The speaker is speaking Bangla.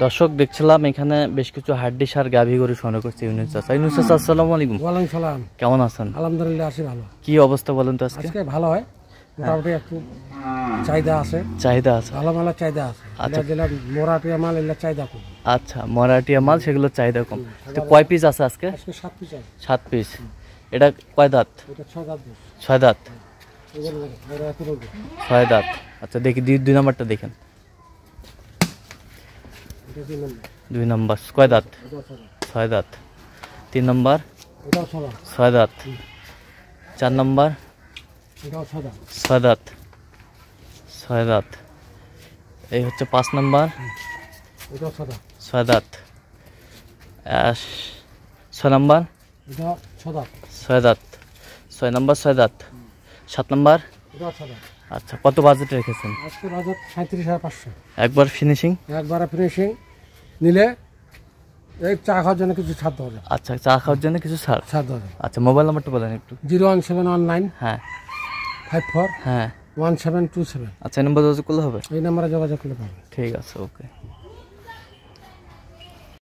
দর্শক দেখছিলাম এখানে বেশ কিছু হাড্ডি সার গাভী গরু সংগ্রহ করছে ইউনুস চাচা। ইউনুস চাচা আসসালামু আলাইকুম। ওয়ালাইকুম সালাম। কেমন আছেন? আলহামদুলিল্লাহ আছি ভালো। কি অবস্থা বলেন তো আজকে? আজকে ভালো হয়, মোটামুটি একটু চাহিদা আছে। চাহিদা আছে, ভালো মাল চাহিদা আছে। আচ্ছা, যেটা মরাটিয়া মাল এগুলো চাহিদা কম। আচ্ছা, মরাটিয়া মাল সেগুলো চাহিদা কম। তো কয় পিস আছে আজকে? আজকে 7 পিস আছে। 7 পিস। এটা কয় দাঁত? এটা 6 দাঁত। 6 দাঁত। এগুলো 6 দাঁত। আচ্ছা দেখি দুই নাম্বারটা দেখেন। এটা 2 নম্বর। 2 নাম্বার কয় দাঁত? 6 দাঁত। 3 নাম্বার? এটা 6 দাঁত। 6 দাঁত। 4 নাম্বার? এটা 6 দাঁত। 6 দাঁত। 6 দাঁত। এই হচ্ছে 5 নাম্বার। এটা 6 দাঁত। 6 দাঁত। 6 নাম্বার? এটা 6 দাঁত। 6 দাঁত। 6 নাম্বার 6 দাঁত। 7 নাম্বার? এটা 6 দাঁত। আচ্ছা কত বাজেট রেখেছেন? আজকে বাজার 37,500। একবার ফিনিশিং? একবারে ফিনিশিং নিলে এই চা খাওয়ার জন্য কিছু ছাড় দেওয়া যাবে। আচ্ছা চা খাওয়ার জন্য কিছু ছাড়? ছাড় দেওয়া যাবে। আচ্ছা মোবাইল নাম্বারটা বলেন একটু। 01719 হ্যাঁ 54 হ্যাঁ 1727। আচ্ছা এই নাম্বার যোগাযোগ করলে হবে? এই নাম্বারে যোগাযোগ করলে পাবেন। ঠিক আছে, ওকে।